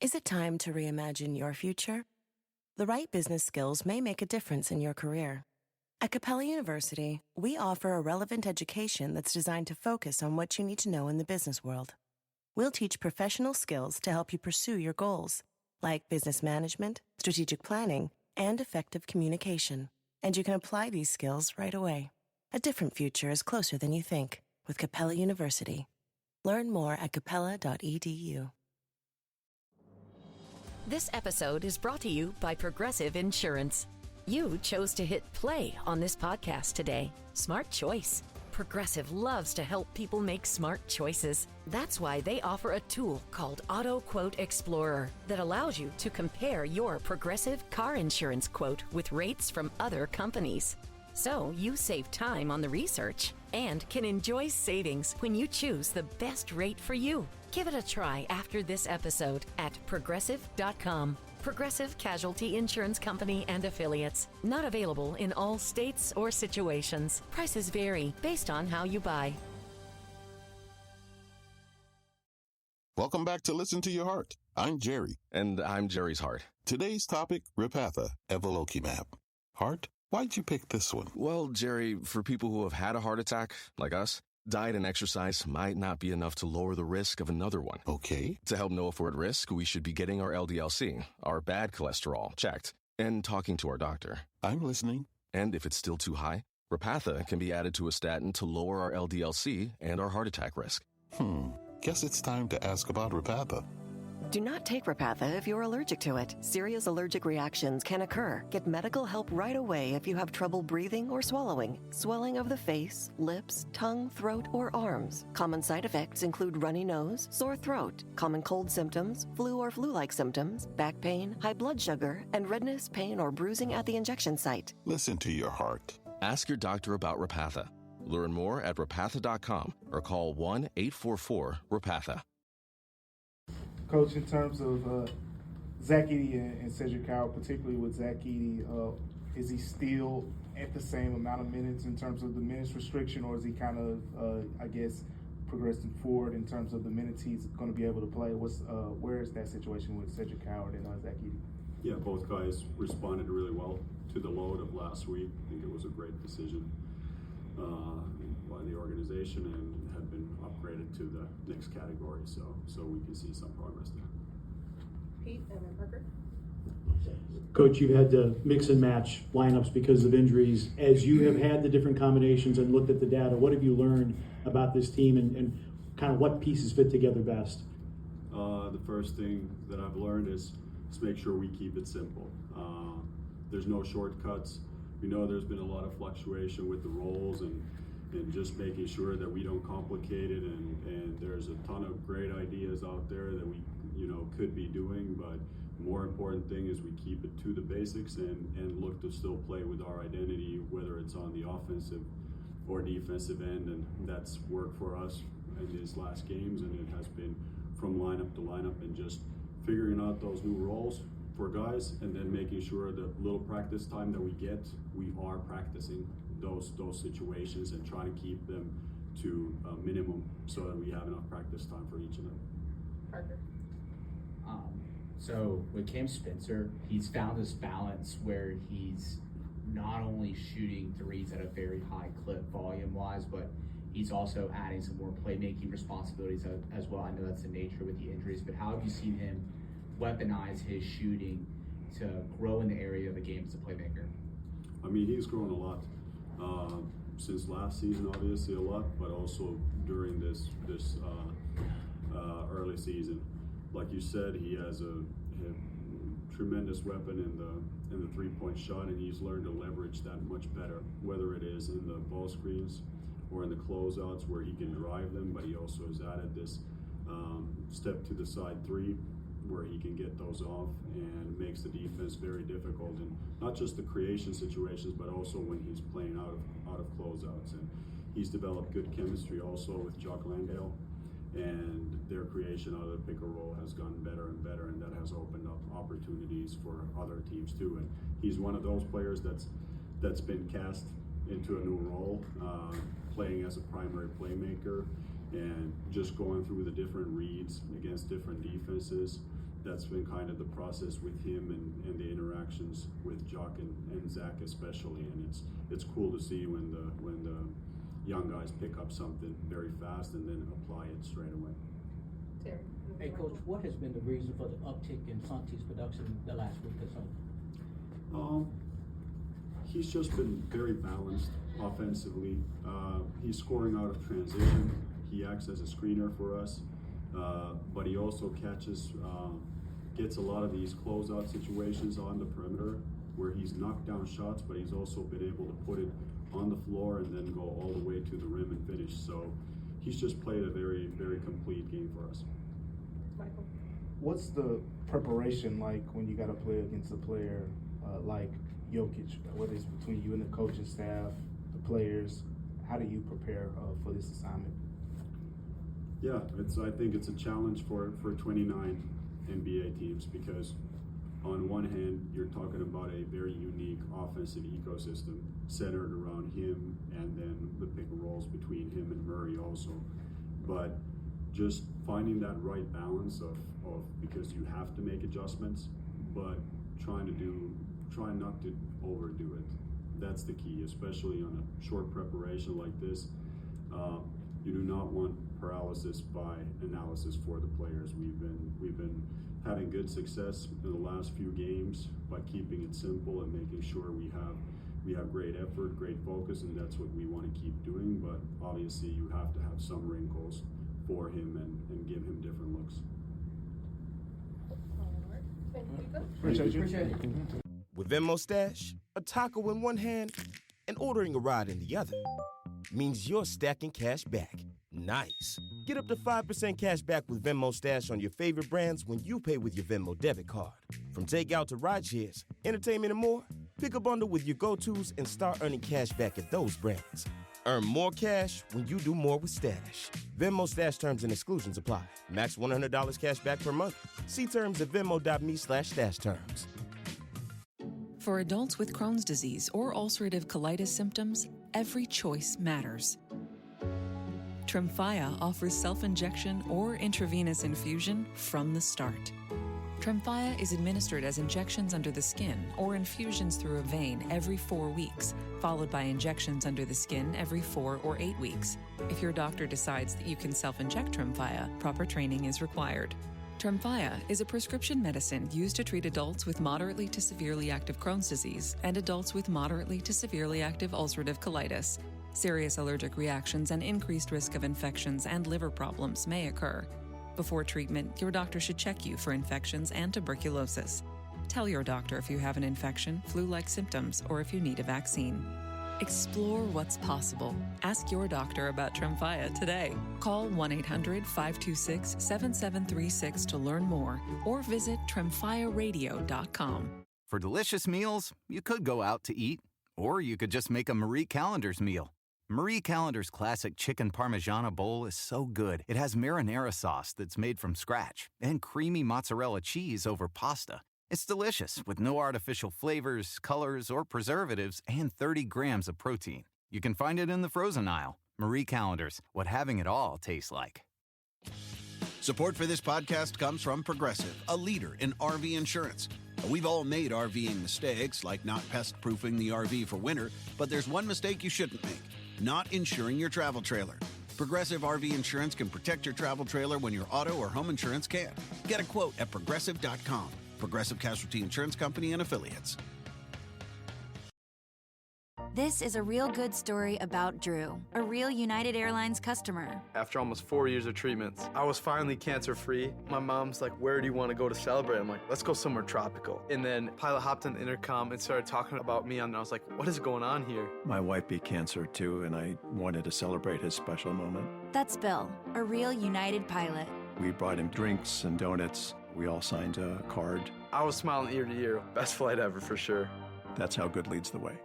Is it time to reimagine your future? The right business skills may make a difference in your career. At Capella University, we offer a relevant education that's designed to focus on what you need to know in the business world. We'll teach professional skills to help you pursue your goals, like business management, strategic planning, and effective communication. And you can apply these skills right away. A different future is closer than you think with Capella University. Learn more at capella.edu. This episode is brought to you by Progressive Insurance. You chose to hit play on this podcast today. Smart choice. Progressive loves to help people make smart choices. That's why they offer a tool called Auto Quote Explorer that allows you to compare your Progressive car insurance quote with rates from other companies. So you save time on the research and can enjoy savings when you choose the best rate for you. Give it a try after this episode at Progressive.com. Progressive Casualty Insurance Company and Affiliates. Not available in all states or situations. Prices vary based on how you buy. Welcome back to Listen to Your Heart. I'm Jerry. And I'm Jerry's heart. Today's topic, Repatha, evolocumab. Heart? Why'd you pick this one? Well, Jerry, for people who have had a heart attack, like us, diet and exercise might not be enough to lower the risk of another one. Okay. To help know if we're at risk, we should be getting our LDL-C, our bad cholesterol, checked, and talking to our doctor. I'm listening. And if it's still too high, Repatha can be added to a statin to lower our LDL-C and our heart attack risk. Guess it's time to ask about Repatha. Do not take Repatha if you're allergic to it. Serious allergic reactions can occur. Get medical help right away if you have trouble breathing or swallowing, swelling of the face, lips, tongue, throat, or arms. Common side effects include runny nose, sore throat, common cold symptoms, flu or flu-like symptoms, back pain, high blood sugar, and redness, pain, or bruising at the injection site. Listen to your heart. Ask your doctor about Repatha. Learn more at repatha.com or call 1-844-REPATHA. Coach, in terms of Zach Edey and Cedric Howard, particularly with Zach Edey, is he still at the same amount of minutes in terms of the minutes restriction, or is he kind of, progressing forward in terms of the minutes he's going to be able to play? Where is that situation with Cedric Howard and Zach Edey? Yeah, both guys responded really well to the load of last week. I think it was a great decision by the organization and have been upgraded to the next category, so we can see some progress there. Pete and then Parker. Coach, you've had to mix and match lineups because of injuries. As you have had the different combinations and looked at the data, what have you learned about this team and kind of what pieces fit together best? The first thing that I've learned is make sure we keep it simple. There's no shortcuts. We know there's been a lot of fluctuation with the roles and just making sure that we don't complicate it, and there's a ton of great ideas out there that we could be doing, but more important thing is we keep it to the basics and look to still play with our identity, whether it's on the offensive or defensive end, and that's worked for us in these last games, and it has been from lineup to lineup and just figuring out those new roles for guys, and then making sure the little practice time that we get, we are practicing those situations and trying to keep them to a minimum so that we have enough practice time for each of them. Parker. So with Cam Spencer, he's found this balance where he's not only shooting threes at a very high clip volume-wise, but he's also adding some more playmaking responsibilities as well. I know that's the nature with the injuries, but how have you seen him weaponize his shooting to grow in the area of the game as a playmaker? I mean, he's grown a lot since last season, obviously a lot, but also during this early season. Like you said, he has a tremendous weapon in the three-point shot, and he's learned to leverage that much better, whether it is in the ball screens or in the closeouts where he can drive them, but he also has added this step to the side three where he can get those off and makes the defense very difficult, and not just the creation situations, but also when he's playing out of closeouts. And he's developed good chemistry also with Jock Landale, and their creation out of the pick and roll has gotten better and better, and that has opened up opportunities for other teams too. And he's one of those players that's been cast into a new role, playing as a primary playmaker and just going through the different reads against different defenses that's been kind of the process with him and the interactions with Jock and Zach especially, and it's cool to see when the young guys pick up something very fast and then apply it straight away. Terry. Hey, Coach, what has been the reason for the uptick in Santi's production the last week or so? He's just been very balanced offensively. He's scoring out of transition. He acts as a screener for us, but he also gets a lot of these closeout situations on the perimeter where he's knocked down shots, but he's also been able to put it on the floor and then go all the way to the rim and finish. So he's just played a very, very complete game for us. Michael. What's the preparation like when you got to play against a player like Jokic? What is between you and the coaching staff, the players? How do you prepare for this assignment? Yeah, I think it's a challenge for 29 NBA teams because on one hand, you're talking about a very unique offensive ecosystem centered around him and then the pick and rolls between him and Murray also. But just finding that right balance of because you have to make adjustments, but try not to overdo it. That's the key, especially on a short preparation like this. You do not want paralysis by analysis for the players. We've been having good success in the last few games by keeping it simple and making sure we have great effort, great focus, and that's what we want to keep doing. But obviously, you have to have some wrinkles for him and give him different looks. Thank you, Coach. Appreciate you. With Venmo Stash, a taco in one hand and ordering a ride in the other means you're stacking cash back. Nice. Get up to 5% cash back with Venmo Stash on your favorite brands when you pay with your Venmo debit card. From takeout to rideshares, entertainment and more, pick a bundle with your go-tos and start earning cash back at those brands. Earn more cash when you do more with Stash. Venmo Stash terms and exclusions apply. Max $100 cash back per month. See terms at venmo.me/stash terms. For adults with Crohn's disease or ulcerative colitis symptoms, every choice matters. Tremfya offers self-injection or intravenous infusion from the start. Tremfya is administered as injections under the skin or infusions through a vein every 4 weeks, followed by injections under the skin every 4 or 8 weeks. If your doctor decides that you can self-inject Tremfya, proper training is required. Tremfya is a prescription medicine used to treat adults with moderately to severely active Crohn's disease and adults with moderately to severely active ulcerative colitis. Serious allergic reactions and increased risk of infections and liver problems may occur. Before treatment, your doctor should check you for infections and tuberculosis. Tell your doctor if you have an infection, flu-like symptoms, or if you need a vaccine. Explore what's possible. Ask your doctor about Tremfya today. Call 1-800-526-7736 to learn more or visit tremfyaradio.com. For delicious meals, you could go out to eat, or you could just make a Marie Callender's meal. Marie Callender's classic chicken parmigiana bowl is so good. It has marinara sauce that's made from scratch and creamy mozzarella cheese over pasta. It's delicious with no artificial flavors, colors, or preservatives and 30 grams of protein. You can find it in the frozen aisle. Marie Callender's, what having it all tastes like. Support for this podcast comes from Progressive, a leader in RV insurance. We've all made RVing mistakes, like not pest-proofing the RV for winter, but there's one mistake you shouldn't make: not insuring your travel trailer. Progressive RV insurance can protect your travel trailer when your auto or home insurance can't. Get a quote at Progressive.com. Progressive Casualty Insurance Company and Affiliates. This is a real good story about Drew, a real United Airlines customer. After almost 4 years of treatments, I was finally cancer-free. My mom's like, "Where do you want to go to celebrate?" I'm like, "Let's go somewhere tropical." And then pilot hopped on the intercom and started talking about me, and I was like, "What is going on here?" My wife beat cancer too, and I wanted to celebrate his special moment. That's Bill, a real United pilot. We brought him drinks and donuts. We all signed a card. I was smiling ear to ear. Best flight ever for sure. That's how good leads the way.